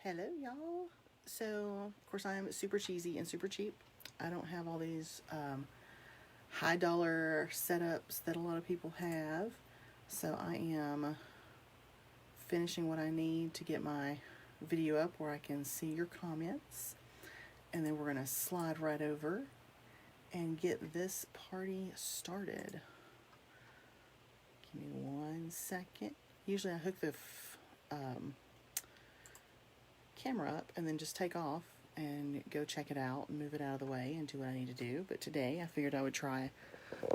Hello, y'all. So, of course, I am super cheesy and super cheap. I don't have all these high dollar setups that a lot of people have. So, I am finishing what I need to get my video up where I can see your comments. And then we're going to slide right over and get this party started. Give me 1 second. Usually, I hook the camera up and then just take off and go check it out and move it out of the way and do what I need to do. But today I figured I would try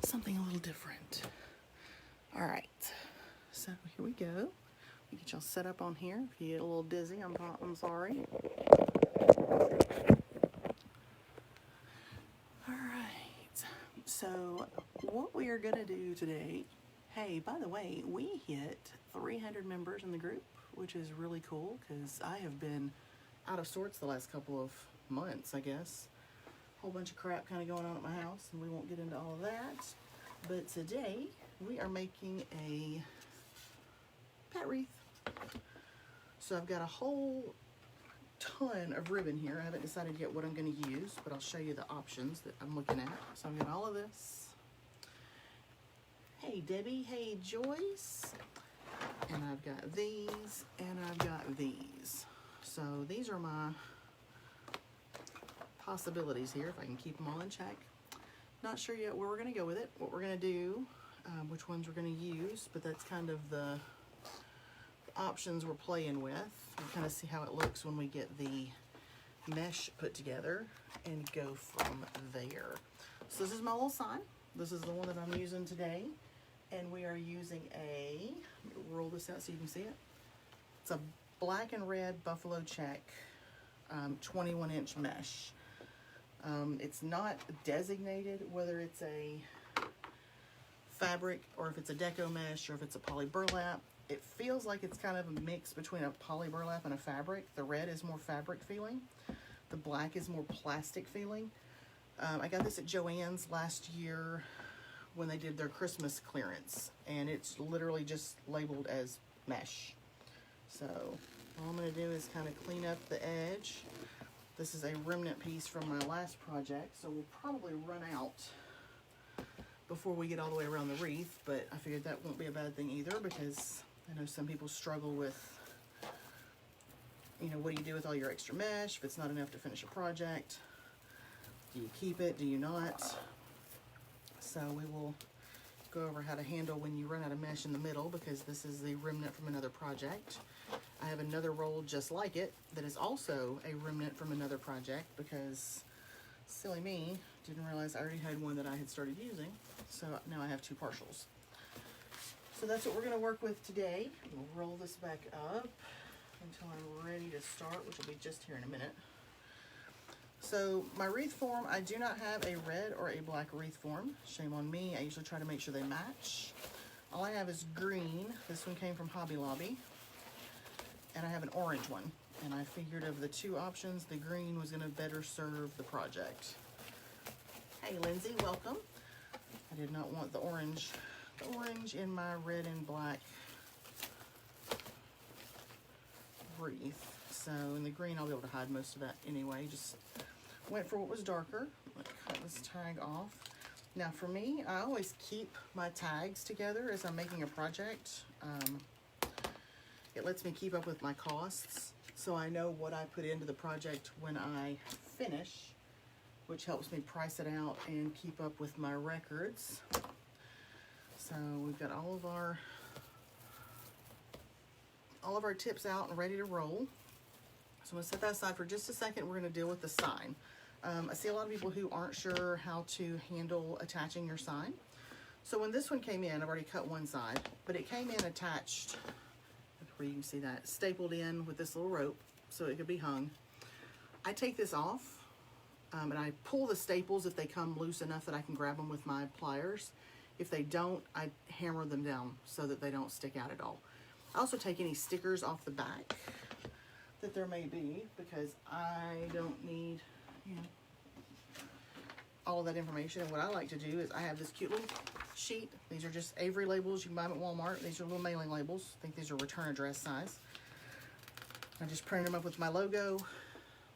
something a little different. All right, so here we go. We get y'all set up on here. If you get a little dizzy, I'm sorry. All right, so what we are gonna do today, hey, by the way, we hit 300 members in the group, which is really cool because I have been out of sorts the last couple of months, I guess. Whole bunch of crap kind of going on at my house, and we won't get into all of that. But today we are making a pet wreath. So I've got a whole ton of ribbon here. I haven't decided yet what I'm going to use, but I'll show you the options that I'm looking at. So I've got all of this. Hey Debbie, hey Joyce. And I've got these, and I've got these. So these are my possibilities here, if I can keep them all in check. Not sure yet where we're going to go with it, what we're going to do, which ones we're going to use, but that's kind of the options we're playing with. We'll kind of see how it looks when we get the mesh put together and go from there. So this is my little sign. This is the one that I'm using today. And we are using a, let me roll this out so you can see it. It's a black and red buffalo check 21-inch mesh. It's not designated whether it's a fabric or if it's a deco mesh or if it's a poly burlap. It feels like it's kind of a mix between a poly burlap and a fabric. The red is more fabric feeling. The black is more plastic feeling. I got this at Joann's last year when they did their Christmas clearance, and it's literally just labeled as mesh. So all I'm going to do is kind of clean up the edge. This is a remnant piece from my last project, so we'll probably run out before we get all the way around the wreath, but I figured that won't be a bad thing either, because I know some people struggle with, you know, what do you do with all your extra mesh if it's not enough to finish a project? Do you keep it? Do you not? So we will go over how to handle when you run out of mesh in the middle, because this is the remnant from another project. I have another roll just like it that is also a remnant from another project, because silly me, didn't realize I already had one that I had started using. So now I have two partials. So that's what we're going to work with today. We'll roll this back up until I'm ready to start, which will be just here in a minute. So my wreath form, I do not have a red or a black wreath form. Shame on me. I usually try to make sure they match. All I have is green. This one came from Hobby Lobby. And I have an orange one. And I figured of the two options, the green was going to better serve the project. Hey Lindsay, welcome. I did not want the orange in my red and black wreath. So in the green, I'll be able to hide most of that anyway. Just went for what was darker. Let's cut this tag off. Now for me, I always keep my tags together as I'm making a project. It lets me keep up with my costs, so I know what I put into the project when I finish, which helps me price it out and keep up with my records. So we've got all of our tips out and ready to roll. So I'm going to set that aside for just a second. We're going to deal with the sign. I see a lot of people who aren't sure how to handle attaching your sign. So when this one came in, I've already cut one side, but it came in attached, where you can see that, stapled in with this little rope so it could be hung. I take this off and I pull the staples if they come loose enough that I can grab them with my pliers. If they don't, I hammer them down so that they don't stick out at all. I also take any stickers off the back that there may be, because I don't need, you know, all of that information. And what I like to do is I have this cute little sheet. These are just Avery labels. You can buy them at Walmart. These are little mailing labels. I think these are return address size. I just printed them up with my logo,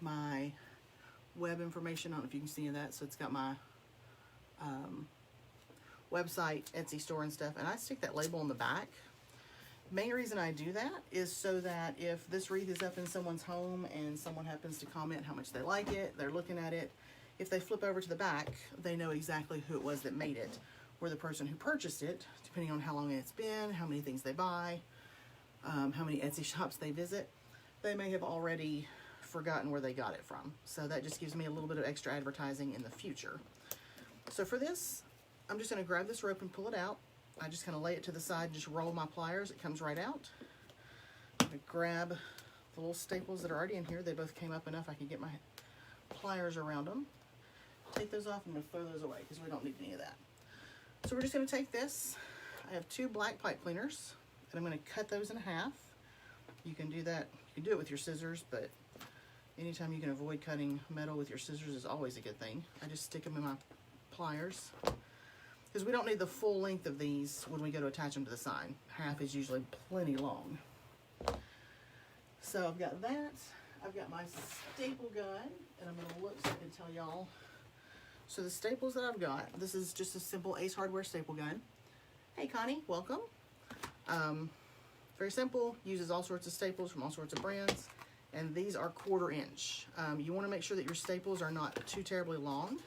my web information. I don't know if you can see that. So it's got my website, Etsy store and stuff. And I stick that label on the back. Main reason I do that is so that if this wreath is up in someone's home and someone happens to comment how much they like it, they're looking at it, if they flip over to the back, they know exactly who it was that made it, or the person who purchased it, depending on how long it's been, how many things they buy, how many Etsy shops they visit. They may have already forgotten where they got it from. So that just gives me a little bit of extra advertising in the future. So for this, I'm just going to grab this rope and pull it out. I just kind of lay it to the side and just roll my pliers. It comes right out. I'm going to grab the little staples that are already in here. They both came up enough I can get my pliers around them. Take those off. I'm going to throw those away because we don't need any of that. So we're just going to take this. I have 2 black pipe cleaners, and I'm going to cut those in half. You can do that. You can do it with your scissors, but anytime you can avoid cutting metal with your scissors is always a good thing. I just stick them in my pliers because we don't need the full length of these when we go to attach them to the sign. Half is usually plenty long. So I've got that. I've got my staple gun, and I'm going to look so I can tell y'all. So the staples that I've got, this is just a simple Ace Hardware staple gun. Hey Connie, welcome. Very simple, uses all sorts of staples from all sorts of brands, and these are 1/4 inch. You want to make sure that your staples are not too terribly long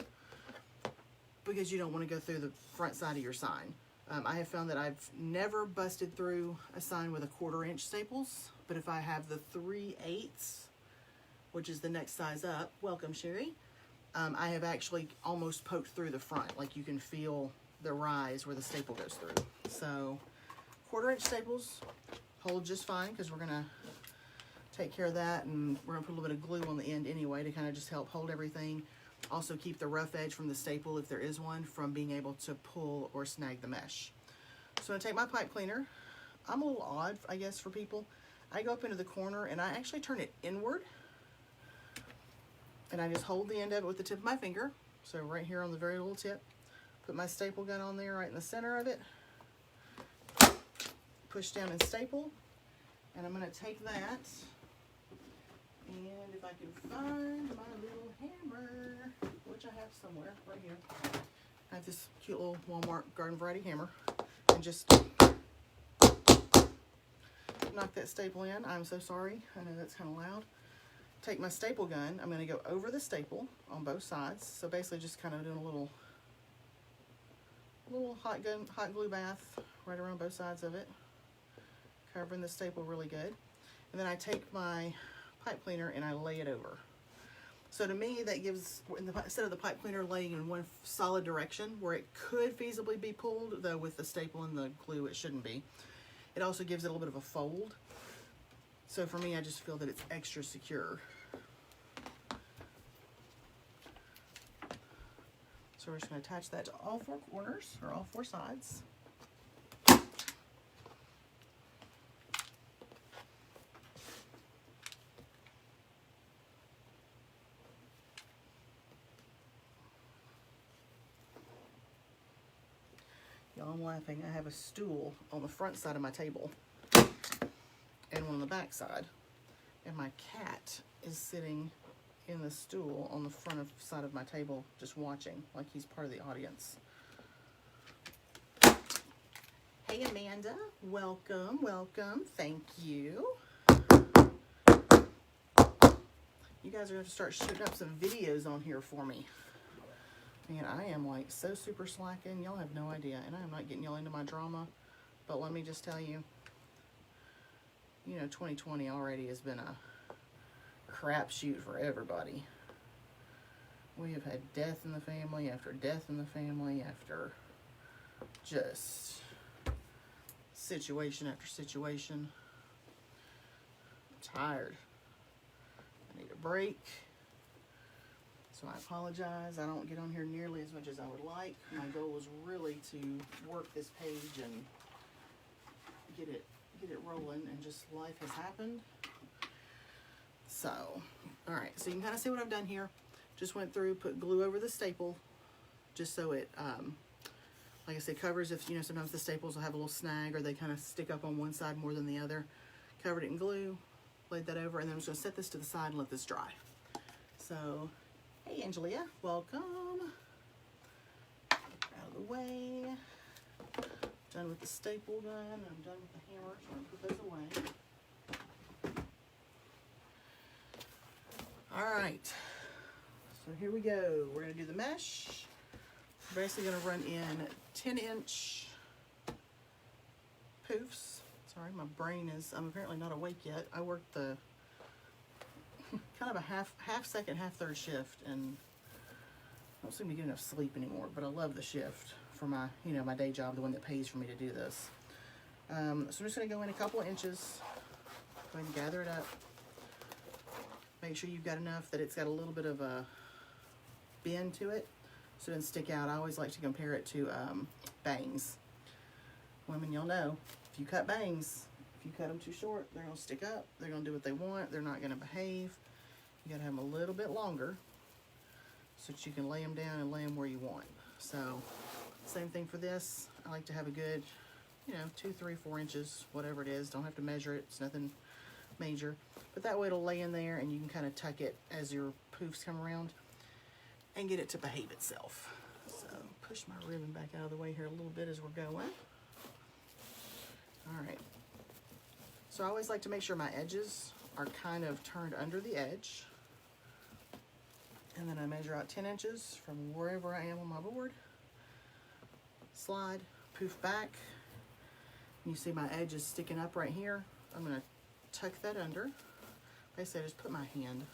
because you don't want to go through the front side of your sign. I have found that I've never busted through a sign with a 1/4 inch staples, but if I have the 3/8, which is the next size up, welcome Sherry, I have actually almost poked through the front. Like you can feel the rise where the staple goes through. So 1/4 inch staples hold just fine because we're gonna take care of that, and we're gonna put a little bit of glue on the end anyway to kind of just help hold everything. Also keep the rough edge from the staple, if there is one, from being able to pull or snag the mesh. So I'm gonna take my pipe cleaner. I'm a little odd, I guess, for people. I go up into the corner and I actually turn it inward, and I just hold the end of it with the tip of my finger. So right here on the very little tip, put my staple gun on there right in the center of it, push down and staple, and I'm going to take that, and if I can find my little hammer, which I have somewhere right here, I have this cute little Walmart garden variety hammer, and just knock that staple in. I'm so sorry, I know that's kind of loud. Take my staple gun, I'm going to go over the staple on both sides, so basically just kind of doing a little hot glue bath right around both sides of it, covering the staple really good. And then I take my pipe cleaner and I lay it over. So to me, that gives, instead of the pipe cleaner laying in one solid direction where it could feasibly be pulled, though with the staple and the glue it shouldn't be, it also gives it a little bit of a fold. So for me, I just feel that it's extra secure. So we're just going to attach that to all 4 corners, or all 4 sides. Y'all, I'm laughing. I have a stool on the front side of my table and one on the back side, and my cat is sitting in the stool on the front side of my table just watching like he's part of the audience. Hey Amanda, welcome, thank you. You guys are going to start shooting up some videos on here for me. Man, I am like so super slacking, y'all have no idea, and I am not getting y'all into my drama, but let me just tell you, you know, 2020 already has been a crapshoot for everybody. We have had death in the family after death in the family after just situation after situation. I'm tired. I need a break. So I apologize. I don't get on here nearly as much as I would like. My goal was really to work this page and get it rolling, and just life has happened. So, all right, so you can kind of see what I've done here. Just went through, put glue over the staple, just so it, like I said, covers if, you know, sometimes the staples will have a little snag or they kind of stick up on one side more than the other. Covered it in glue, Laid that over, and then I'm just gonna set this to the side and let this dry. So, hey Angelia, welcome. Out of the way. Done with the staple gun, I'm done with the hammer, so I'm gonna put those away. All right, so here we go. We're gonna do the mesh. We're basically gonna run in 10-inch poofs. Sorry, my brain is, I'm apparently not awake yet. I worked the kind of a half second, half third shift, and I don't seem to get enough sleep anymore, but I love the shift for my, you know, my day job, the one that pays for me to do this. So I'm just gonna go in a couple of inches, go ahead and gather it up. Make sure you've got enough that it's got a little bit of a bend to it, so it doesn't stick out. I always like to compare it to bangs. Women, you'll know, if you cut bangs, if you cut them too short, they're gonna stick up, they're gonna do what they want, they're not gonna behave. You gotta have them a little bit longer so that you can lay them down and lay them where you want. So, same thing for this. I like to have a good, you know, 2, 3, 4 inches, whatever it is. Don't have to measure it, it's nothing major. But that way it'll lay in there and you can kind of tuck it as your poofs come around and get it to behave itself. So, push my ribbon back out of the way here a little bit as we're going. All right, so I always like to make sure my edges are kind of turned under the edge. And then I measure out 10 inches from wherever I am on my board. Slide, poof back. You see my edge is sticking up right here. I'm gonna tuck that under. Basically, I just put my hand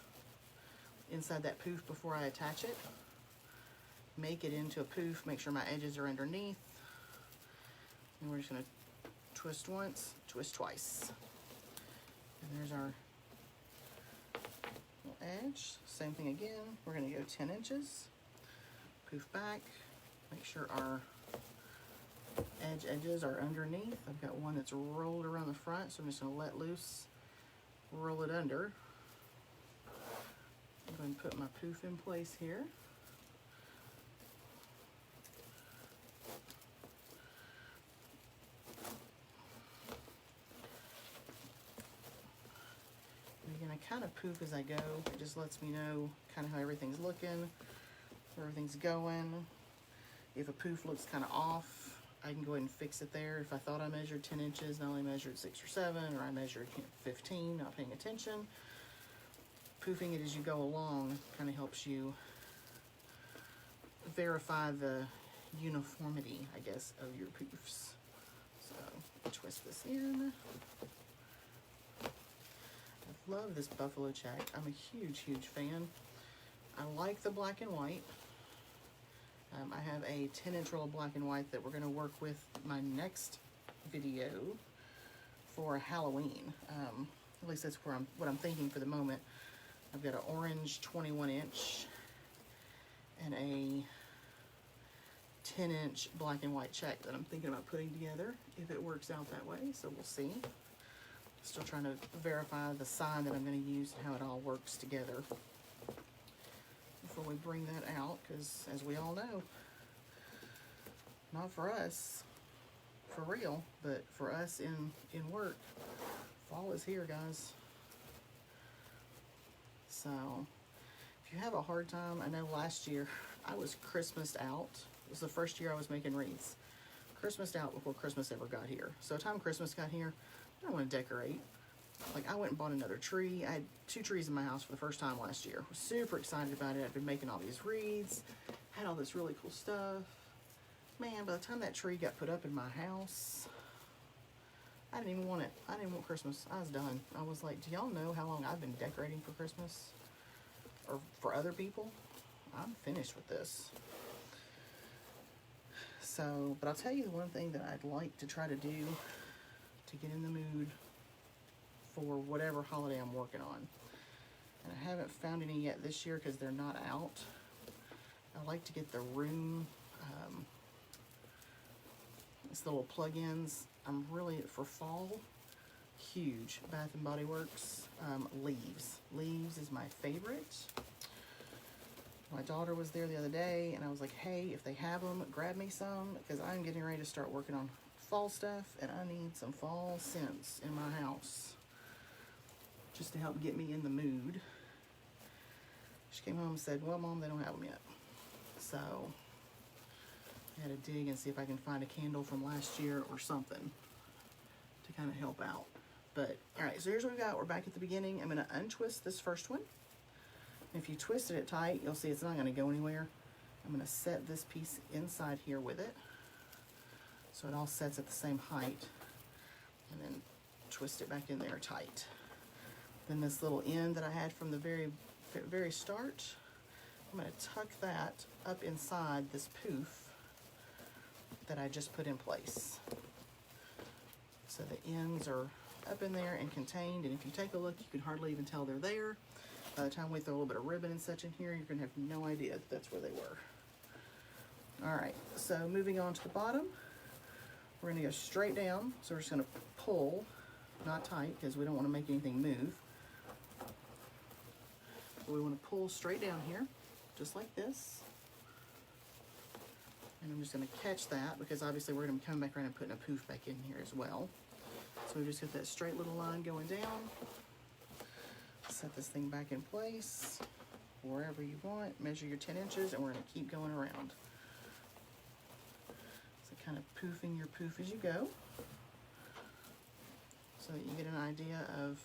inside that poof before I attach it. Make it into a poof, make sure my edges are underneath. And we're just gonna twist once, twist twice. And there's our little edge. Same thing again. We're going to go 10 inches. Poof back. Make sure our edges are underneath. I've got one that's rolled around the front, so I'm just going to let loose, roll it under. I'm going to put my poof in place here. Again, I kind of poof as I go. It just lets me know kind of how everything's looking, where everything's going. If a poof looks kind of off, I can go ahead and fix it there. If I thought I measured 10 inches and I only measured 6 or 7, or I measured 15, not paying attention, poofing it as you go along kind of helps you verify the uniformity, I guess, of your poofs. So, twist this in. Love this buffalo check. I'm a huge fan. I like the black and white. I have a 10-inch roll of black and white that we're going to work with my next video for Halloween. At least that's where what I'm thinking for the moment. I've got an orange 21-inch and a 10-inch black and white check that I'm thinking about putting together if it works out that way. So we'll see. Still trying to verify the sign that I'm going to use and how it all works together before we bring that out, because as we all know, not for us, for real, but for us in work, fall is here, guys. So if you have a hard time, I know last year I was Christmased out. It was the first year I was making wreaths. Christmased out before Christmas ever got here. So by the time Christmas got here, I don't want to decorate. Like, I went and bought another tree. I had 2 trees in my house for the first time last year. Was super excited about it. I've been making all these wreaths, had all this really cool stuff. Man, by the time that tree got put up in my house, I didn't even want it. I didn't want Christmas. I was done. I was like, do y'all know how long I've been decorating for Christmas? Or for other people? I'm finished with this. So, but I'll tell you the one thing that I'd like to try to do to get in the mood for whatever holiday I'm working on. And I haven't found any yet this year because they're not out. I like to get the room, it's the little plug-ins. I'm really, for fall, huge Bath and Body Works leaves. Leaves is my favorite. My daughter was there the other day and I was like, hey, if they have them, grab me some, because I'm getting ready to start working on fall stuff and I need some fall scents in my house. just to help get me in the mood. She came home and said, well, Mom, they don't have them yet. So I had to dig and see if I can find a candle from last year or something to kind of help out. But, all right, so here's what we got. We're back at the beginning. I'm going to untwist this first one. If you twisted it tight, you'll see it's not going to go anywhere. I'm going to set this piece inside here with it, so it all sets at the same height, and then twist it back in there tight. Then this little end that I had from the very start, I'm going to tuck that up inside this poof that I just put in place. So the ends are up in there and contained, and if you take a look, you can hardly even tell they're there. By the time we throw a little bit of ribbon and such in here, you're going to have no idea that that's where they were. All right, so moving on to the bottom, we're going to go straight down. So we're just going to pull, not tight because we don't want to make anything move. So we want to pull straight down here, just like this. And I'm just going to catch that because obviously we're going to be coming back around and putting a poof back in here as well. So we just get that straight little line going down. Set this thing back in place wherever you want. Measure your 10 inches and we're going to keep going around. So kind of poofing your poof as you go so that you get an idea of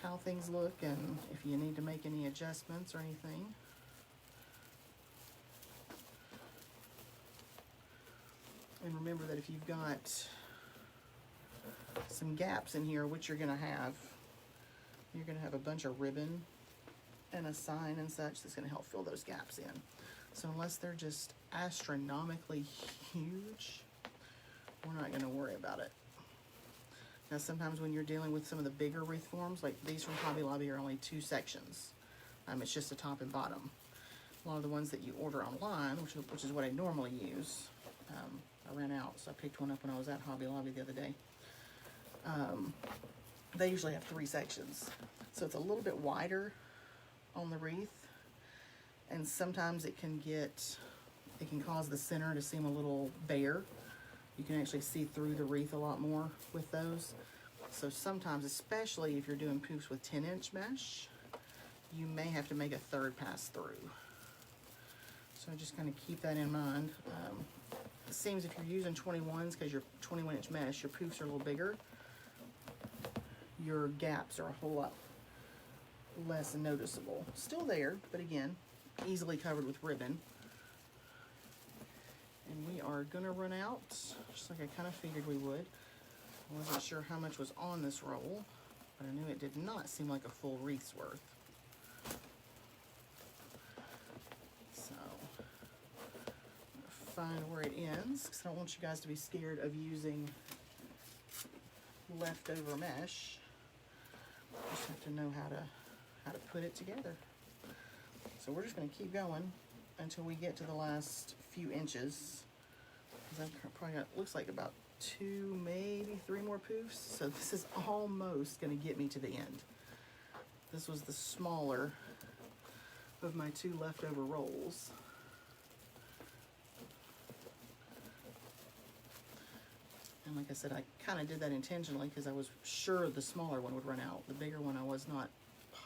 how things look and if you need to make any adjustments or anything. And remember that if you've got some gaps in here, which you're going to have a bunch of ribbon and a sign and such that's going to help fill those gaps in. So unless they're just astronomically huge, we're not going to worry about it. Now sometimes when you're dealing with some of the bigger wreath forms, like these from Hobby Lobby are only 2 sections. It's just a top and bottom. A lot of the ones that you order online, which is what I normally use, I ran out, so I picked one up when I was at Hobby Lobby the other day. They usually have 3 sections. So it's a little bit wider on the wreath, and sometimes it can cause the center to seem a little bare. You can actually see through the wreath a lot more with those. So sometimes, especially if you're doing poofs with 10-inch mesh, you may have to make a 3rd pass through. So just kind of keep that in mind. It seems if you're using 21s, because your 21-inch mesh, your poofs are a little bigger, your gaps are a whole lot less noticeable. Still there, but again, easily covered with ribbon. And we are gonna run out, just like I kind of figured we would. I wasn't sure how much was on this roll, but I knew it did not seem like a full wreath's worth. So, I'm gonna find where it ends, because I don't want you guys to be scared of using leftover mesh. Just have to know how to put it together. So we're just going to keep going until we get to the last few inches. Because I've probably got, looks like about 2, maybe 3 more poofs. So this is almost going to get me to the end. This was the smaller of my 2 leftover rolls. And like I said, I kind of did that intentionally because I was sure the smaller one would run out. The bigger one I was not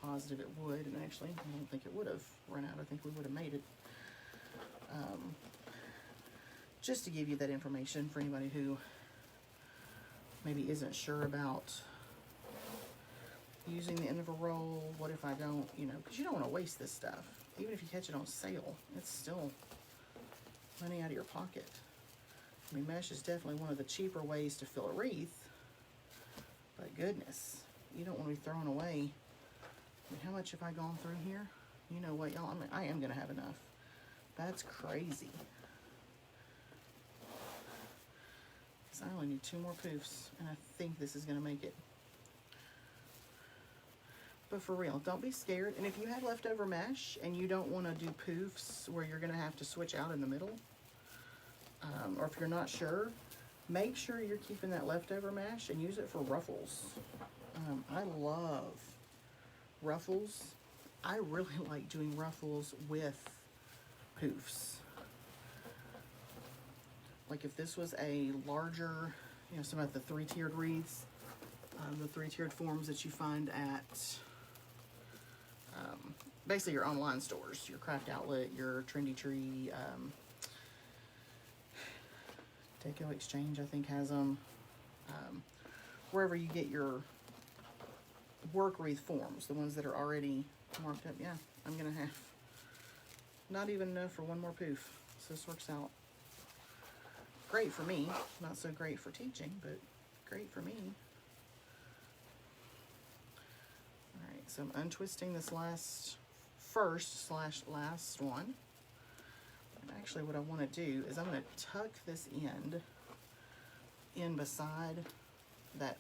positive it would, and actually I don't think it would have run out. I think we would have made it. Just to give you that information for anybody who maybe isn't sure about using the end of a roll. What if I don't, because you don't want to waste this stuff. Even if you catch it on sale, it's still money out of your pocket. I mean, mesh is definitely one of the cheaper ways to fill a wreath, but goodness, you don't want to be throwing away. I mean, how much have I gone through here? You know what, y'all, I am going to have enough. That's crazy. So I only need 2 more poofs, and I think this is going to make it. But for real, don't be scared. And if you have leftover mesh and you don't want to do poofs where you're going to have to switch out in the middle, or if you're not sure, make sure you're keeping that leftover mesh and use it for ruffles. I love ruffles. I really like doing ruffles with poofs. Like if this was a larger, some of the 3-tiered wreaths, the 3-tiered forms that you find at basically your online stores, your Craft Outlet, your Trendy Tree, Deco Exchange I think has them. Wherever you get your work wreath forms, the ones that are already marked up. Yeah, I'm gonna have not even enough for one more poof, so this works out great for me. Not so great for teaching, but great for me. All right, so I'm untwisting this first/last one. And actually what I want to do is I'm going to tuck this end in beside that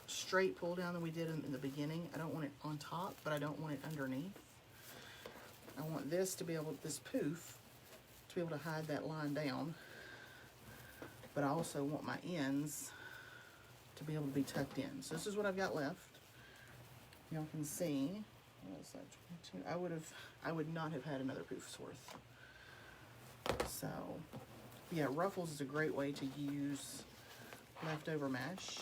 straight pull down that we did in the beginning. I don't want it on top, but I don't want it underneath. I want this to be able, this poof, to be able to hide that line down, but I also want my ends to be able to be tucked in. So this is what I've got left. Y'all can see, what is that, 22? I would not have had another poof's worth. So, yeah, ruffles is a great way to use leftover mesh,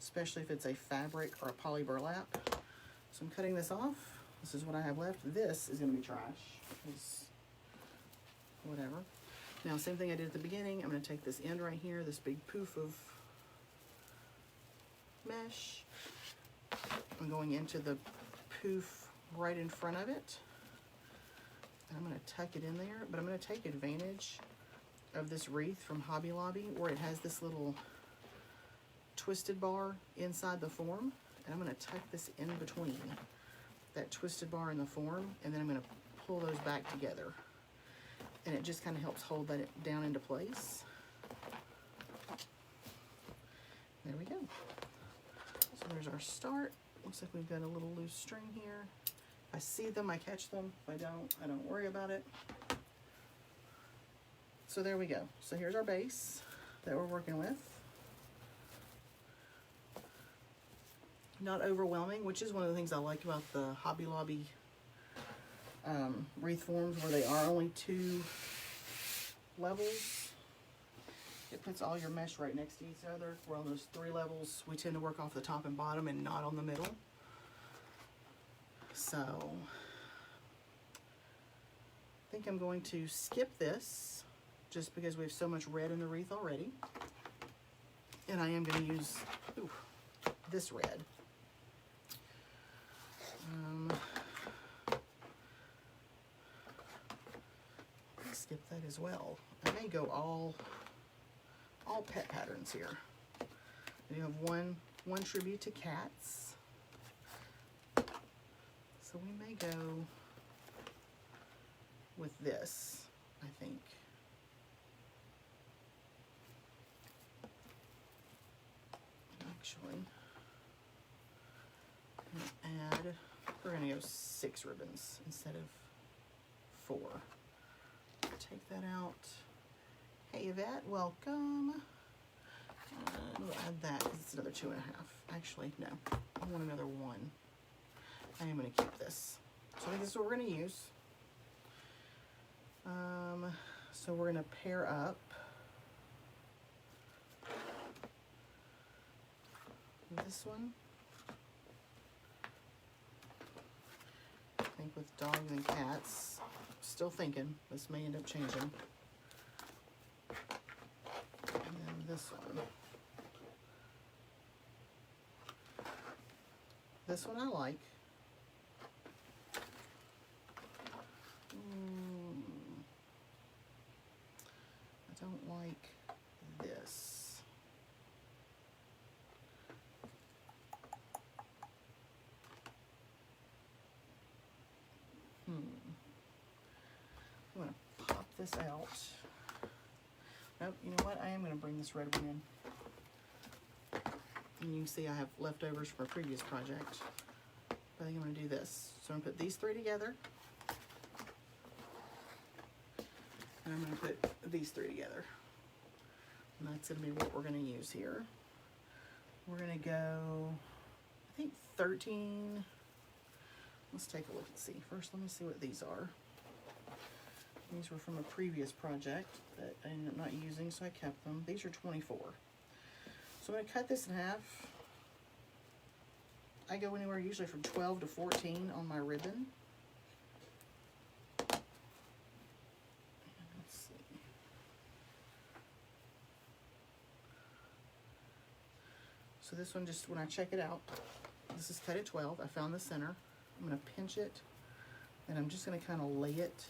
especially if it's a fabric or a poly burlap. So I'm cutting this off. This is what I have left. This is going to be trash. It's whatever. Now, same thing I did at the beginning. I'm going to take this end right here, this big poof of mesh. I'm going into the poof right in front of it. And I'm going to tuck it in there, but I'm going to take advantage of this wreath from Hobby Lobby where it has this little twisted bar inside the form. And I'm going to tuck this in between that twisted bar and the form, and then I'm going to pull those back together. And it just kind of helps hold that down into place. There we go. So there's our start. Looks like we've got a little loose string here. If I see them, I catch them. If I don't worry about it. So there we go. So here's our base that we're working with. Not overwhelming, which is one of the things I like about the Hobby Lobby wreath forms, where they are only 2 levels. It puts all your mesh right next to each other. Where on those 3 levels, we tend to work off the top and bottom and not on the middle. So, I think I'm going to skip this just because we have so much red in the wreath already. And I am going to use this red. Skip that as well. I may go all pet patterns here. And you have one tribute to cats. So we may go with this, I think. Actually, we're gonna go 6 ribbons instead of 4. Take that out. Hey Yvette, welcome. We'll add that because it's another 2.5. Actually, no, I want another 1. I am going to keep this. So I think this is what we're going to use. So we're going to pair up this one. I think with dogs and cats, still thinking this may end up changing. And then this one. This one I like. I don't like this. I'm going to pop this out. Nope, you know what? I am going to bring this red one in. And you can see I have leftovers from a previous project. I think I'm going to do this. So I'm going to put these 3 together. And I'm going to put these 3 together. And that's going to be what we're going to use here. We're going to go, I think 13. Let's take a look and see. First, let me see what these are. These were from a previous project that I ended up not using, so I kept them. These are 24. So I'm going to cut this in half. I go anywhere usually from 12 to 14 on my ribbon. Let's see. So this one, just when I check it out, this is cut at 12. I found the center. I'm going to pinch it, and I'm just going to kind of lay it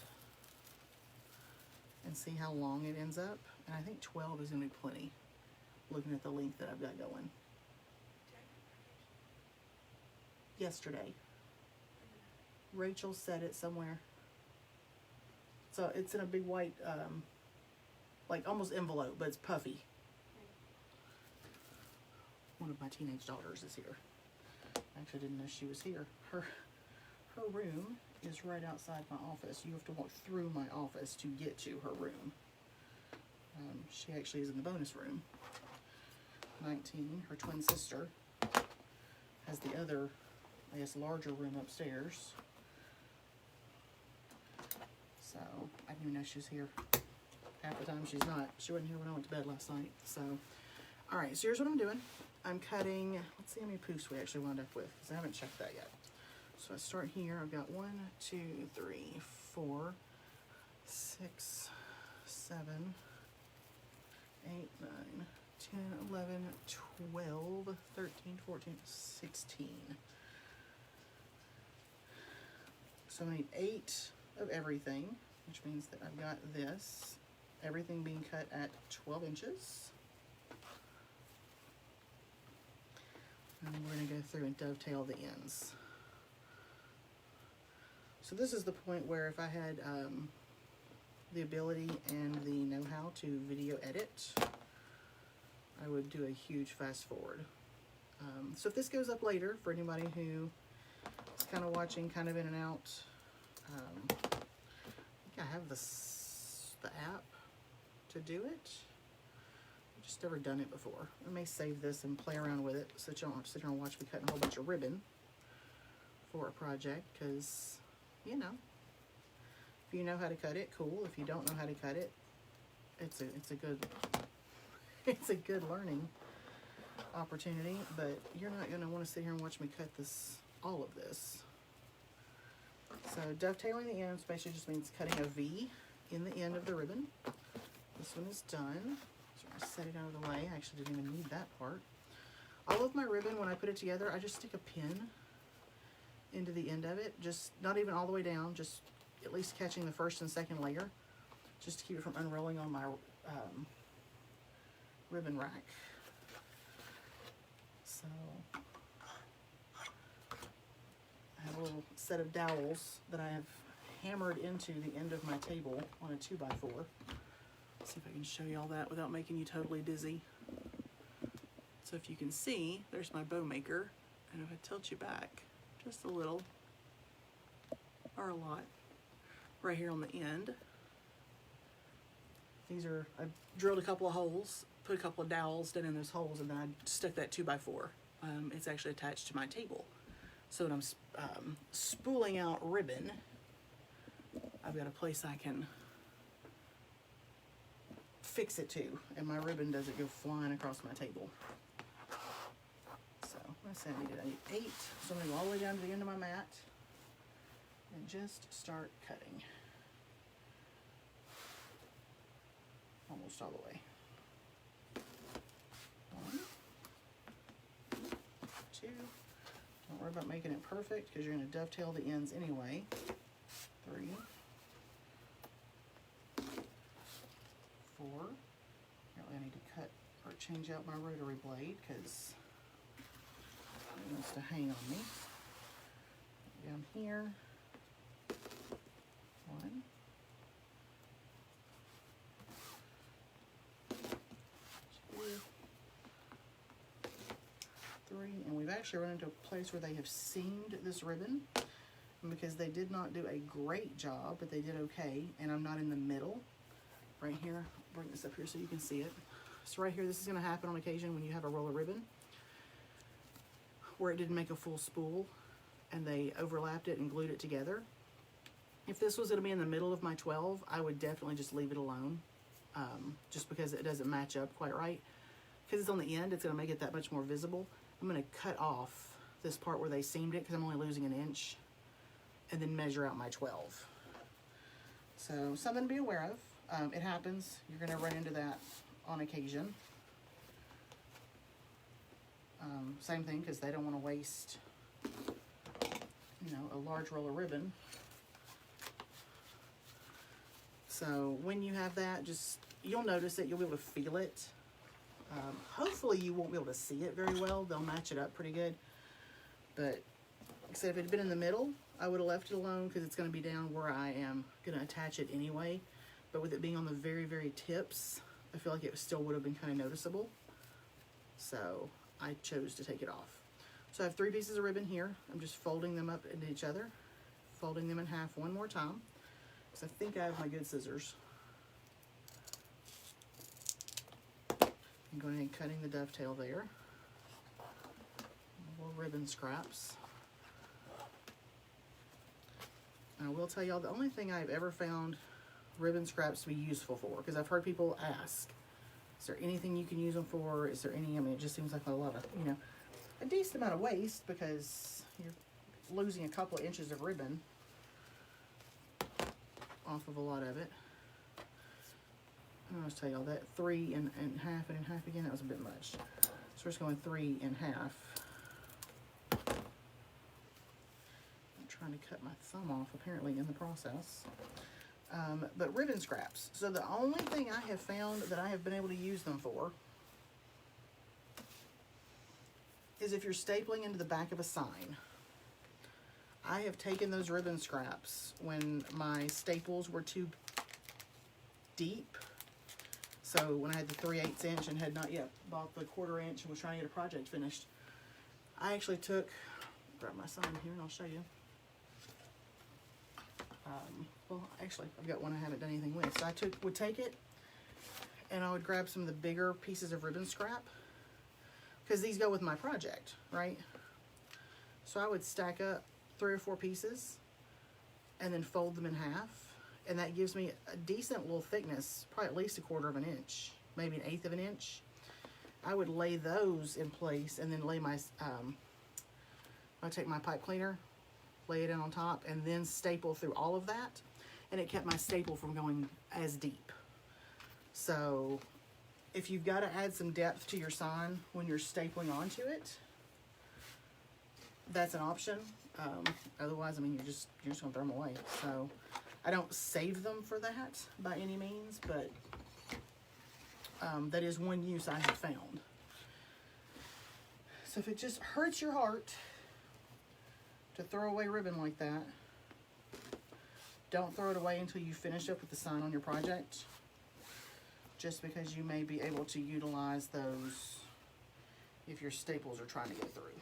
and see how long it ends up. And I think 12 is going to be plenty, looking at the length that I've got going. Yesterday. Rachel said it somewhere. So it's in a big white, like almost envelope, but it's puffy. One of my teenage daughters is here. Actually, I didn't know she was here. Her room is right outside my office. You have to walk through my office to get to her room. She actually is in the bonus room. 19, her twin sister, has the other, I guess, larger room upstairs. So I didn't even know she was here. Half the time she's not. She wasn't here when I went to bed last night. So, all right, so here's what I'm doing. I'm cutting, let's see how many poofs we actually wound up with, because I haven't checked that yet. So I start here. I've got 1, 2, 3, 4, 6, 7, 8, 9, 10, 11, 12, 13, 14, 16. So I need 8 of everything, which means that I've got this, everything being cut at 12 inches. And we're going to go through and dovetail the ends. So this is the point where if I had the ability and the know-how to video edit, I would do a huge fast forward. So if this goes up later, for anybody who is kind of watching kind of in and out, I think I have the app to do it. Just never done it before. I may save this and play around with it so that you don't have to sit here and watch me cutting a whole bunch of ribbon for a project, because, you know, if you know how to cut it, cool. If you don't know how to cut it, it's a good learning opportunity, but you're not going to want to sit here and watch me cut all of this. So dovetailing the ends basically just means cutting a V in the end of the ribbon. This one is done. Set it out of the way. I actually didn't even need that part. All of my ribbon, when I put it together, I just stick a pin into the end of it, just not even all the way down, just at least catching the first and second layer, just to keep it from unrolling on my ribbon rack. So I have a little set of dowels that I have hammered into the end of my table on a 2x4. See if I can show you all that without making you totally dizzy. So if you can see, there's my bow maker, and if I tilt you back just a little, or a lot, right here on the end, these are, I drilled a couple of holes, put a couple of dowels down in those holes, and then I stuck that 2x4. It's actually attached to my table. So when I'm spooling out ribbon, I've got a place I can fix it to, and my ribbon doesn't go flying across my table. So I said I need 8, so I'm going to go all the way down to the end of my mat and just start cutting. Almost all the way. 1, 2. Don't worry about making it perfect, because you're going to dovetail the ends anyway. 3, 4. Apparently I need to cut or change out my rotary blade because it wants to hang on me. Down here. 1. 2. 3. And we've actually run into a place where they have seamed this ribbon, because they did not do a great job, but they did okay, and I'm not in the middle. Right here, bring this up here so you can see it. So right here, this is going to happen on occasion when you have a roll of ribbon where it didn't make a full spool and they overlapped it and glued it together. If this was going to be in the middle of my 12, I would definitely just leave it alone, just because it doesn't match up quite right. Because it's on the end, it's going to make it that much more visible. I'm going to cut off this part where they seamed it, because I'm only losing an inch, and then measure out my 12. So something to be aware of. It happens. You're going to run into that on occasion. Same thing, because they don't want to waste, you know, a large roll of ribbon. So when you have that, just, you'll notice it, you'll be able to feel it. Hopefully you won't be able to see it very well. They'll match it up pretty good. But like I said, if it had been in the middle, I would have left it alone, because it's going to be down where I am going to attach it anyway. But with it being on the very, very tips, I feel like it still would have been kind of noticeable. So I chose to take it off. So I have 3 pieces of ribbon here. I'm just folding them up into each other, folding them in half one more time, because I think I have my good scissors. I'm going ahead and cutting the dovetail there. Little ribbon scraps. And I will tell y'all, the only thing I've ever found ribbon scraps to be useful for, because I've heard people ask, is there anything you can use them for? Is there any, I mean, it just seems like a lot of, you know, a decent amount of waste, because you're losing a couple of inches of ribbon off of a lot of it. I'll just tell y'all that 3 and half and in half again, that was a bit much. So we're just going 3 and half. I'm trying to cut my thumb off apparently in the process. But ribbon scraps. So the only thing I have found that I have been able to use them for is if you're stapling into the back of a sign. I have taken those ribbon scraps when my staples were too deep. So when I had the 3/8 inch and had not yet bought the 1/4 inch and was trying to get a project finished, I actually took, grab my sign here and I'll show you. Well, actually, I've got one I haven't done anything with. So I would take it and I would grab some of the bigger pieces of ribbon scrap, because these go with my project, right? So I would stack up 3 or 4 pieces and then fold them in half. And that gives me a decent little thickness, probably at least 1/4 inch, maybe 1/8 of an inch. I would lay those in place and then lay my, I take my pipe cleaner, lay it in on top, and then staple through all of that. And it kept my staple from going as deep. So if you've got to add some depth to your sign when you're stapling onto it, that's an option. Otherwise, I mean, you're just gonna throw them away. So I don't save them for that by any means, but that is one use I have found. So if it just hurts your heart to throw away ribbon like that, don't throw it away until you finish up with the sign on your project, just because you may be able to utilize those if your staples are trying to get through.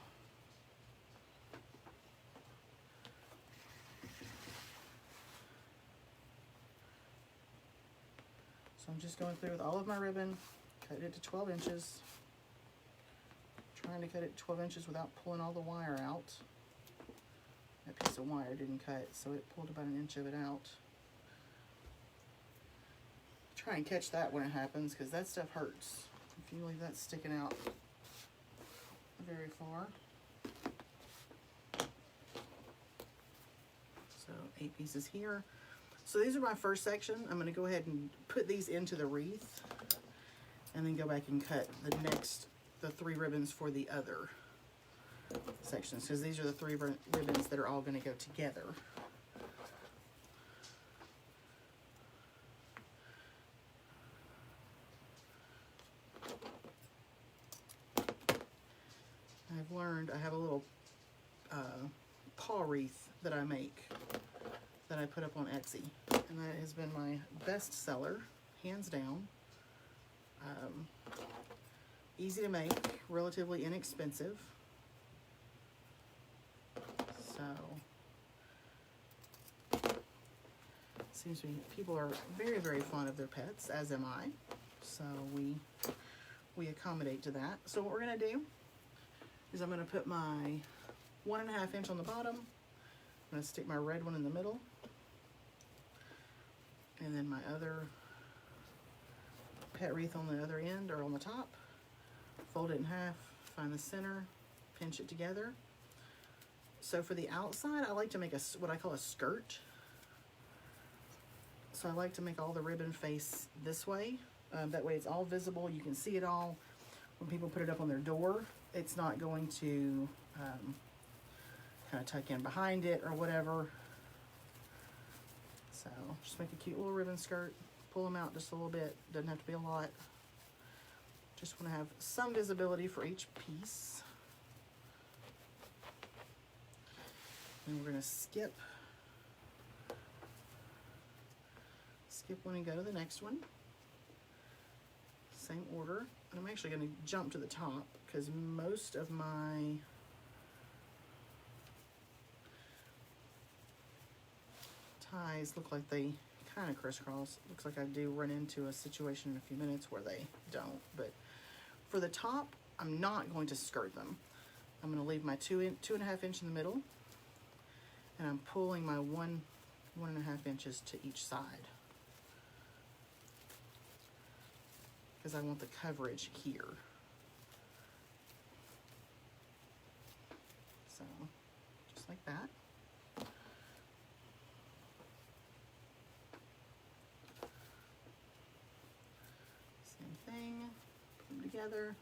So I'm just going through with all of my ribbon, cut it to 12 inches. Trying to cut it 12 inches without pulling all the wire out. That piece of wire didn't cut, so it pulled about 1 inch of it out. Try and catch that when it happens, because that stuff hurts. If you leave that sticking out very far. So 8 pieces here. So these are my first section. I'm going to go ahead and put these into the wreath, and then go back and cut the 3 ribbons for the other sections, because these are the 3 ribbons that are all going to go together. I've learned, I have a little paw wreath that I make that I put up on Etsy, and that has been my best seller, hands down. Easy to make, relatively inexpensive. So, seems to be people are very, very fond of their pets, as am I. So we accommodate to that. So what we're gonna do is I'm gonna put my 1.5 inch on the bottom. I'm gonna stick my red one in the middle, and then my other pet wreath on the other end or on the top. Fold it in half, find the center, pinch it together, So for the outside, I like to make what I call a skirt. So I like to make all the ribbon face this way. That way it's all visible. You can see it all. When people put it up on their door, it's not going to kind of tuck in behind it or whatever. So just make a cute little ribbon skirt. Pull them out just a little bit. Doesn't have to be a lot. Just want to have some visibility for each piece. And we're going to skip one and go to the next one. Same order. And I'm actually going to jump to the top because most of my ties look like they kind of crisscross. Looks like I do run into a situation in a few minutes where they don't. But for the top, I'm not going to skirt them. I'm going to leave my 2.5 inch in the middle, and I'm pulling my 1.5 inches to each side because I want the coverage here. So just like that. Same thing, put them together.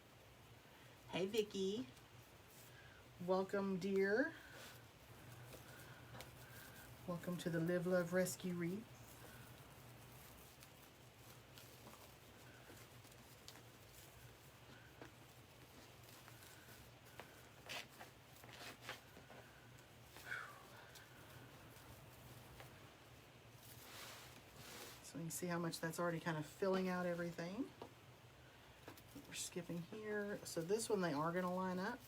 Hey Vicky, welcome dear. Welcome to the Live Love Rescue Wreath. So you can see how much that's already kind of filling out everything. We're skipping here. So this one they are going to line up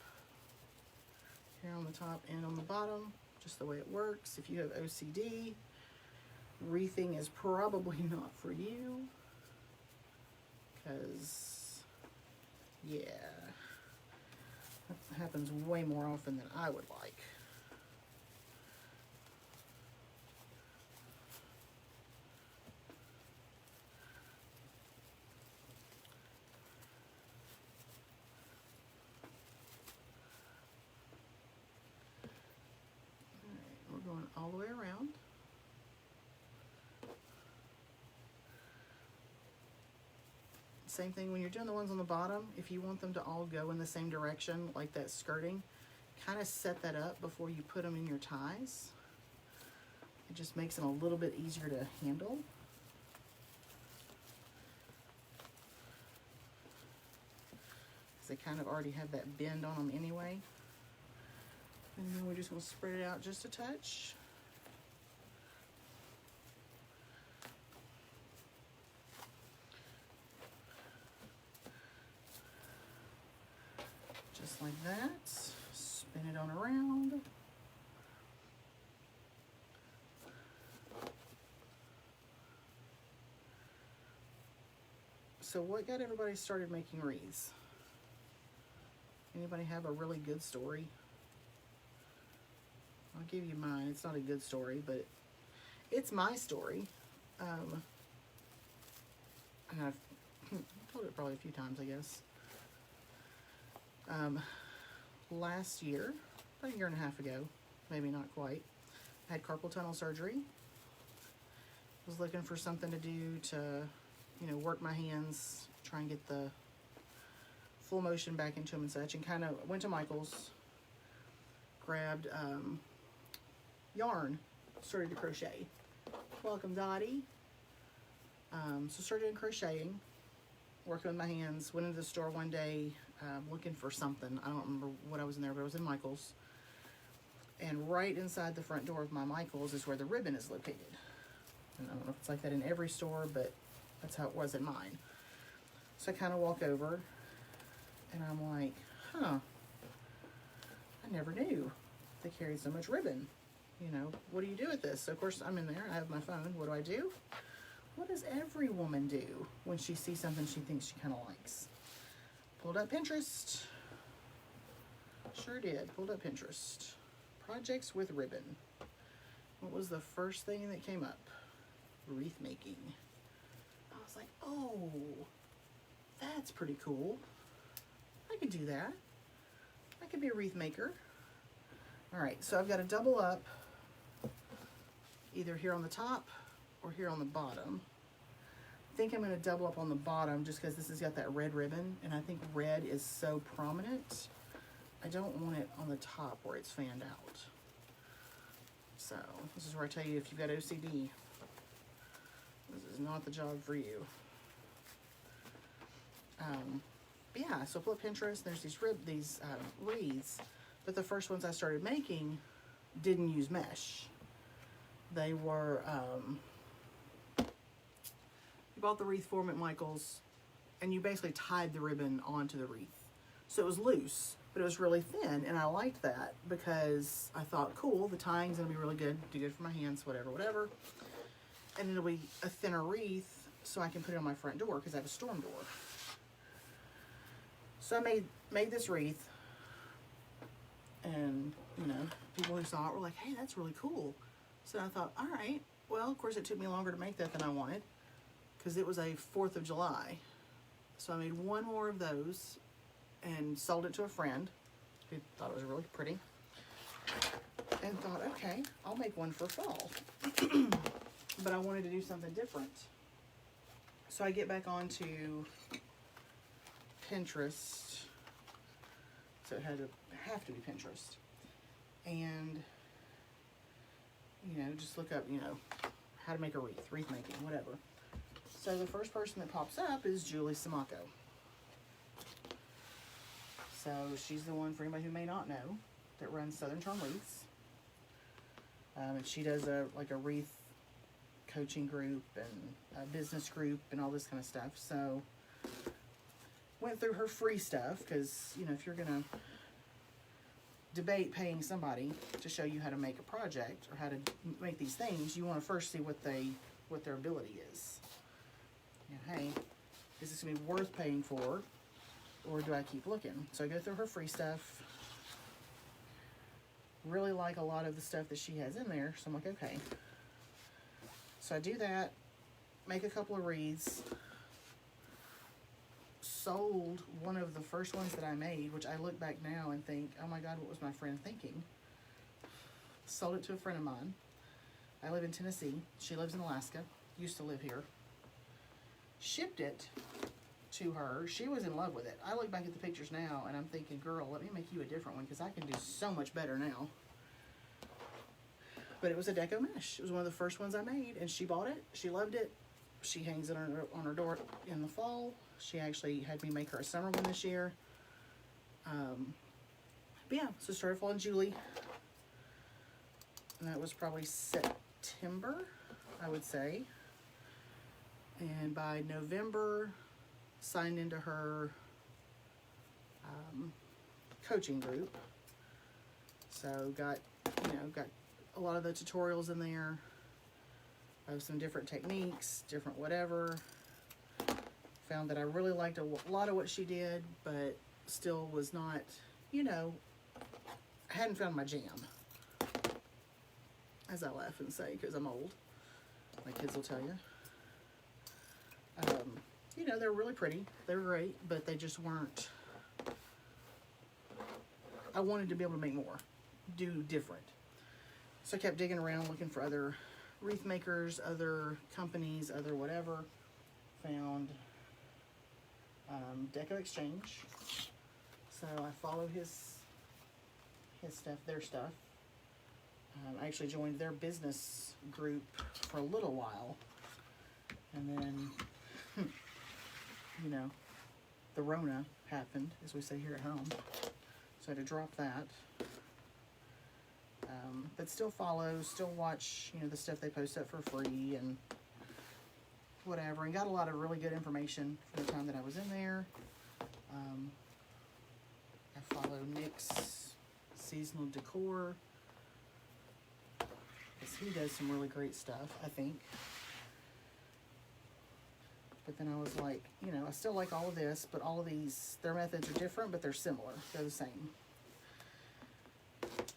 here on the top and on the bottom, just the way it works. If you have OCD, wreathing is probably not for you, because yeah, that happens way more often than I would like. Going all the way around. Same thing when you're doing the ones on the bottom. If you want them to all go in the same direction, like that skirting, kind of set that up before you put them in your ties. It just makes them a little bit easier to handle. Because they kind of already have that bend on them anyway. And then we're just going to spread it out just a touch. Just like that. Spin it on around. So what got everybody started making wreaths? Anybody have a really good story? I'll give you mine. It's not a good story, but it's my story. And I've told it probably a few times, I guess. Last year, about a year and a half ago, maybe not quite, I had carpal tunnel surgery. Was looking for something to do to, work my hands, try and get the full motion back into them and such, and kind of went to Michael's, grabbed yarn, started to crochet. Welcome, Dottie. So started doing crocheting, working with my hands. Went into the store one day looking for something. I don't remember what I was in there, but I was in Michael's. And right inside the front door of my Michael's is where the ribbon is located. And I don't know if it's like that in every store, but that's how it was in mine. So I kind of walk over and I'm like, huh, I never knew they carried so much ribbon. What do you do with this? So of course I'm in there, I have my phone. What do? What does every woman do when she sees something she thinks she kind of likes? Pulled up Pinterest. Sure did, pulled up Pinterest. Projects with ribbon. What was the first thing that came up? Wreath making. I was like, oh, that's pretty cool. I could do that. I could be a wreath maker. All right, so I've got to double up either here on the top or here on the bottom. I think I'm going to double up on the bottom just because this has got that red ribbon, and I think red is so prominent. I don't want it on the top where it's fanned out. So this is where I tell you, if you've got OCD, this is not the job for you. But yeah, so flip Pinterest, there's these wreaths, but the first ones I started making didn't use mesh. They were, you bought the wreath form at Michael's, and you basically tied the ribbon onto the wreath. So it was loose, but it was really thin, and I liked that because I thought, cool, the tying's gonna be really good, do good for my hands, whatever. And it'll be a thinner wreath, so I can put it on my front door because I have a storm door. So I made this wreath, and you know, people who saw it were like, hey, that's really cool. So I thought, all right, well, of course it took me longer to make that than I wanted because it was a 4th of July. So I made one more of those and sold it to a friend who thought it was really pretty and thought, okay, I'll make one for fall. But I wanted to do something different. So I get back onto Pinterest. So it had to have to be Pinterest. And, you know, just look up, you know, how to make a wreath making, whatever. So the first person that pops up is Julie Samaco. So she's the one, for anybody who may not know, that runs Southern Charm Wreaths. And she does a wreath coaching group and a business group and all this kind of stuff. So went through her free stuff because, you know, if you're gonna debate paying somebody to show you how to make a project or how to make these things, you want to first see what their ability is. You know, hey, is this gonna be worth paying for, or do I keep looking? So I go through her free stuff. Really like a lot of the stuff that she has in there, so I'm like, okay. So I do that, make a couple of wreaths, sold one of the first ones that I made, which I look back now and think, oh my God, what was my friend thinking? Sold it to a friend of mine. I live in Tennessee. She lives in Alaska, used to live here. Shipped it to her. She was in love with it. I look back at the pictures now and I'm thinking, girl, let me make you a different one because I can do so much better now. But it was a deco mesh. It was one of the first ones I made, and she bought it. She loved it. She hangs it on her door in the fall. She actually had me make her a summer one this year. But yeah, so started following Julie. And that was probably September, I would say. And by November, signed into her coaching group. So got a lot of the tutorials in there of some different techniques, different whatever. Found that I really liked a lot of what she did, but still was not, you know, I hadn't found my jam, as I laugh and say, because I'm old. My kids will tell you. You know, they're really pretty. They're great, but they just weren't. I wanted to be able to make more, do different. So I kept digging around looking for other wreath makers, other companies, other whatever. Found Deco Exchange. So I follow his stuff, their stuff. I actually joined their business group for a little while. And then, you know, the Rona happened, as we say here at home. So I had to drop that. But still follow, still watch, you know, the stuff they post up for free and whatever. And got a lot of really good information from the time that I was in there. I follow Nick's seasonal decor, because he does some really great stuff, I think. But then I was like, you know, I still like all of this, but all of these, their methods are different, but they're similar. They're the same.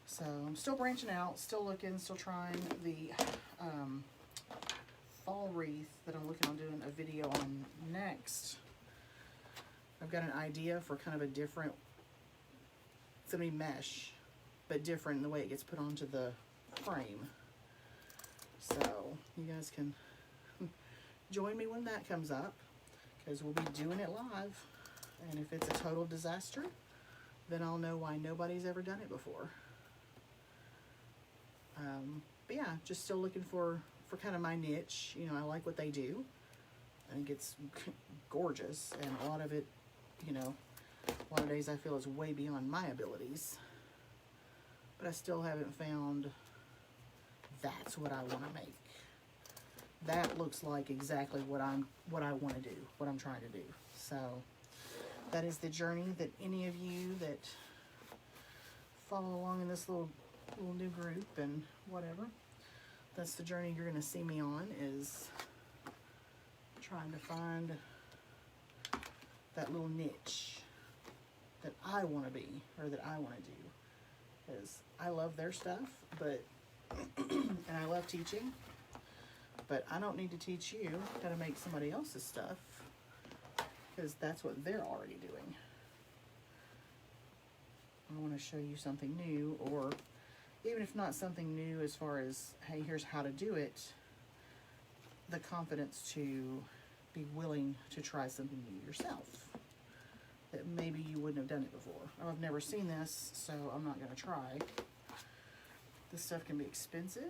So I'm still branching out, still looking, still trying. The fall wreath that I'm looking on doing a video on next, I've got an idea for kind of a different, it's gonna be mesh, but different in the way it gets put onto the frame. So you guys can join me when that comes up, because we'll be doing it live. And if it's a total disaster, then I'll know why nobody's ever done it before. But yeah, just still looking for kind of my niche. You know, I like what they do. I think it's gorgeous, and a lot of it, you know, a lot of days I feel is way beyond my abilities. But I still haven't found that's what I want to make. That looks like exactly what I want to do, what I'm trying to do. So that is the journey that any of you that follow along in this little new group and whatever, that's the journey you're going to see me on, is trying to find that little niche that I want to be, or that I want to do. Because I love their stuff, but and I love teaching, but I don't need to teach you how to make somebody else's stuff, because that's what they're already doing. I want to show you something new, or even if not something new as far as, hey, here's how to do it, the confidence to be willing to try something new yourself that maybe you wouldn't have done it before. Oh, I've never seen this, so I'm not going to try. This stuff can be expensive.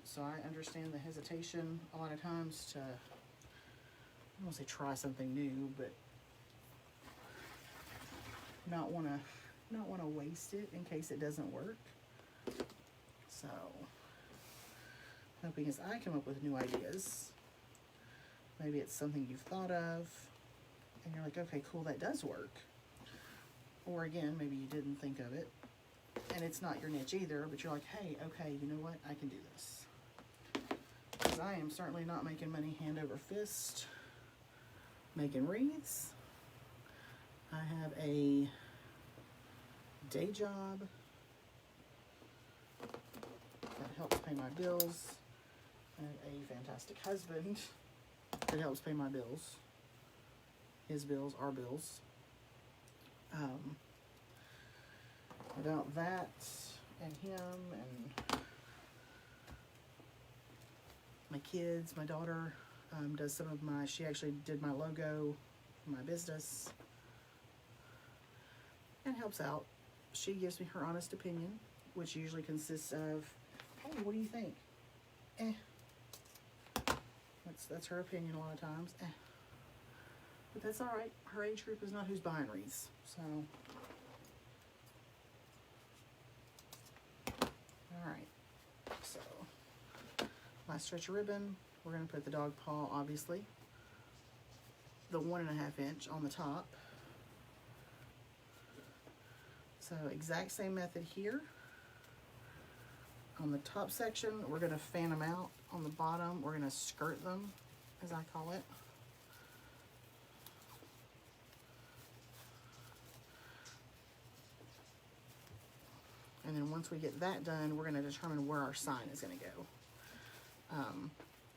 So I understand the hesitation a lot of times to, I don't want to say try something new, but not want to waste it in case it doesn't work. So hoping as I come up with new ideas, maybe it's something you've thought of and you're like, okay, cool, that does work. Or again, maybe you didn't think of it and it's not your niche either, but you're like, hey, okay, you know what, I can do this. Because I am certainly not making money hand over fist making wreaths. I have a day job that helps pay my bills, and a fantastic husband that helps pay my bills. His bills, our bills. About that and him and my kids, my daughter does some of my, she actually did my logo for my business and helps out. She gives me her honest opinion, which usually consists of, hey, what do you think? That's her opinion a lot of times. But that's all right. Her age group is not who's buying wreaths. So, all right. So, last stretch of ribbon. We're going to put the dog paw, obviously, the 1.5 inch on the top. So, exact same method here. On the top section, we're going to fan them out. On the bottom, we're going to skirt them, as I call it. And then once we get that done, we're going to determine where our sign is going to go.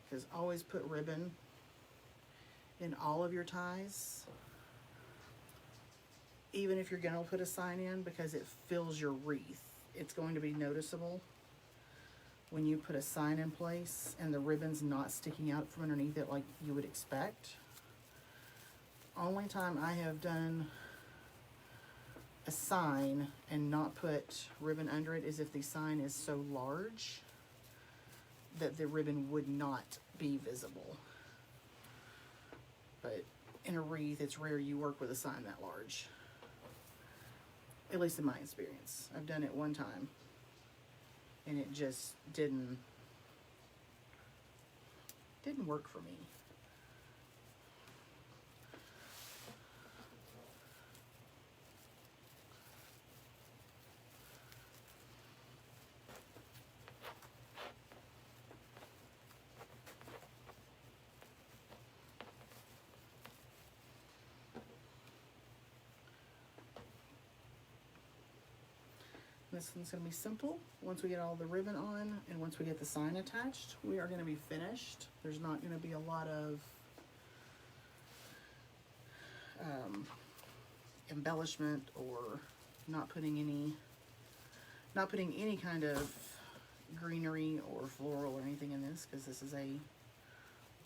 Because always put ribbon in all of your ties, even if you're going to put a sign in, because it fills your wreath. It's going to be noticeable when you put a sign in place and the ribbon's not sticking out from underneath it like you would expect. Only time I have done a sign and not put ribbon under it is if the sign is so large that the ribbon would not be visible. But in a wreath, it's rare you work with a sign that large. At least in my experience. I've done it one time and it just didn't work for me. This one's going to be simple. Once we get all the ribbon on and once we get the sign attached, we are going to be finished. There's not going to be a lot of embellishment or not putting any kind of greenery or floral or anything in this, because this is a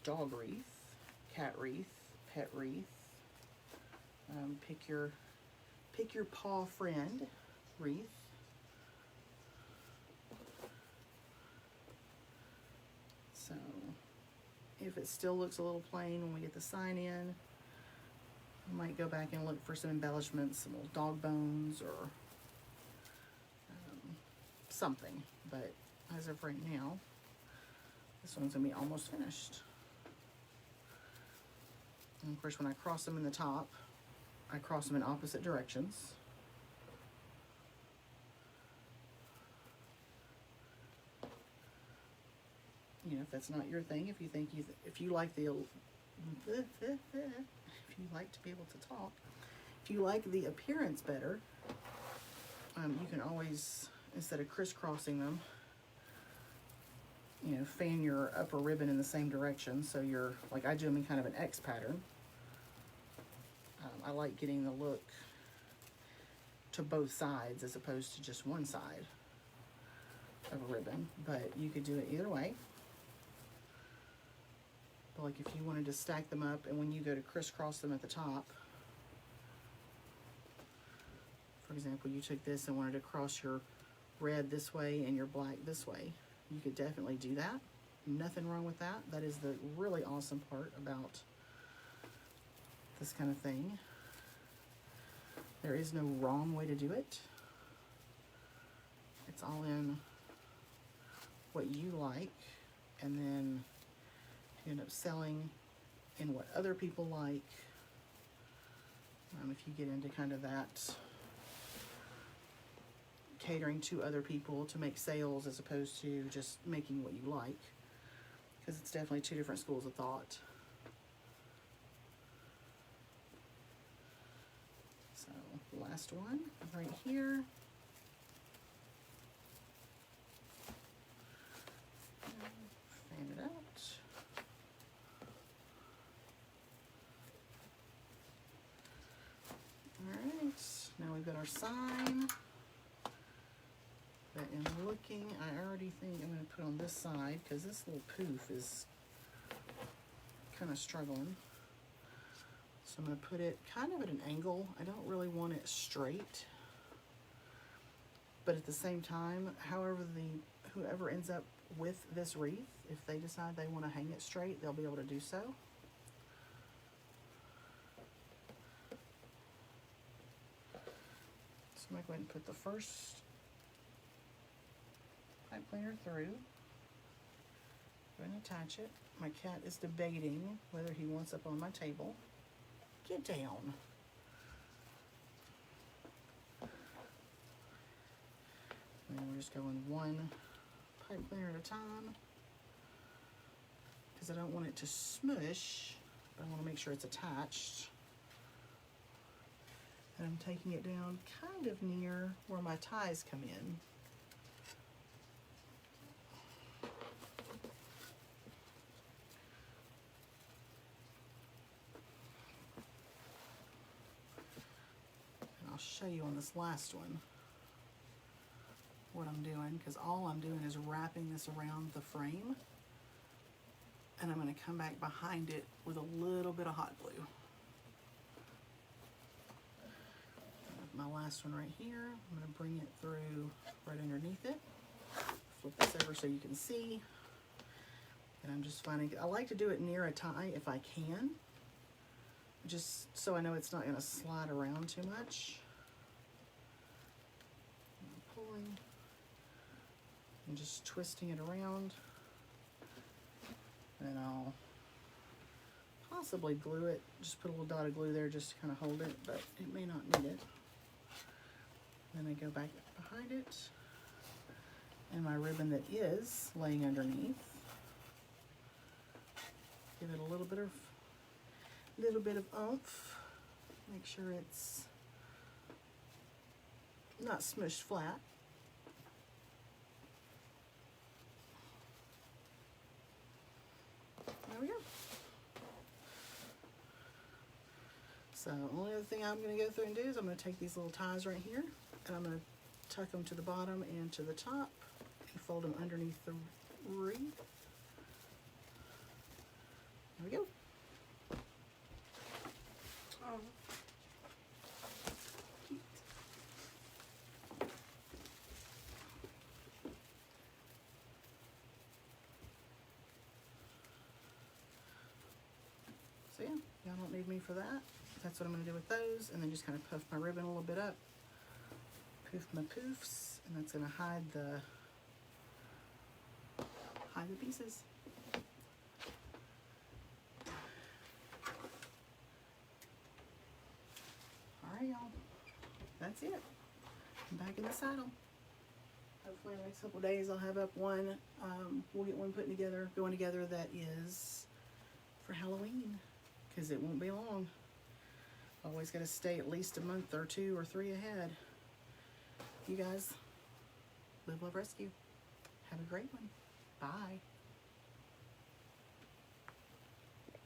dog wreath, cat wreath, pet wreath. Pick your paw friend wreath. So if it still looks a little plain when we get the sign in, I might go back and look for some embellishments, some little dog bones or something. But as of right now, this one's gonna be almost finished. And of course, when I cross them in the top, I cross them in opposite directions. You know, if that's not your thing, if you think if you like the if you like to be able to talk, if you like the appearance better, you can always, instead of crisscrossing them, you know, fan your upper ribbon in the same direction. So you're, like I do them in kind of an X pattern. I like getting the look to both sides as opposed to just one side of a ribbon, but you could do it either way. But like if you wanted to stack them up, and when you go to crisscross them at the top, for example, you took this and wanted to cross your red this way and your black this way, you could definitely do that. Nothing wrong with that. That is the really awesome part about this kind of thing. There is no wrong way to do it. It's all in what you like, and then you end up selling in what other people like. If you get into kind of that catering to other people to make sales as opposed to just making what you like, because it's definitely two different schools of thought. So last one right here. Fan it out. Alright, now we've got our sign. But in looking, I already think I'm going to put on this side, because this little poof is kind of struggling. So I'm going to put it kind of at an angle. I don't really want it straight. But at the same time, whoever ends up with this wreath, if they decide they want to hang it straight, they'll be able to do so. So I'm going to go ahead and put the first pipe cleaner through. Go ahead and attach it. My cat is debating whether he wants up on my table. Get down. And then we're just going one pipe cleaner at a time, because I don't want it to smush, but I want to make sure it's attached. And I'm taking it down kind of near where my ties come in. I'll show you on this last one what I'm doing, because all I'm doing is wrapping this around the frame, and I'm going to come back behind it with a little bit of hot glue. My last one right here, I'm going to bring it through right underneath it, flip this over so you can see, and I'm just finding, I like to do it near a tie if I can, just so I know it's not going to slide around too much. I'm pulling and just twisting it around, and then I'll possibly glue it, just put a little dot of glue there just to kind of hold it, but it may not need it. Then I go back behind it, and my ribbon that is laying underneath, give it a little bit of oomph. Make sure it's not smushed flat. There we go. So the only other thing I'm going to go through and do is I'm going to take these little ties right here, And I'm going to tuck them to the bottom and to the top and fold them underneath the wreath. There we go. Oh. So yeah, y'all don't need me for that. That's what I'm going to do with those, and then just kind of puff my ribbon a little bit up. Poof my poofs, and that's going to hide the pieces. Alright y'all, that's it. I'm back in the saddle. Hopefully in the next couple of days I'll have up one, we'll get one going together that is for Halloween, because it won't be long. Always got to stay at least a month or 2 or 3 ahead. You guys, live, love, rescue. Have a great one. Bye.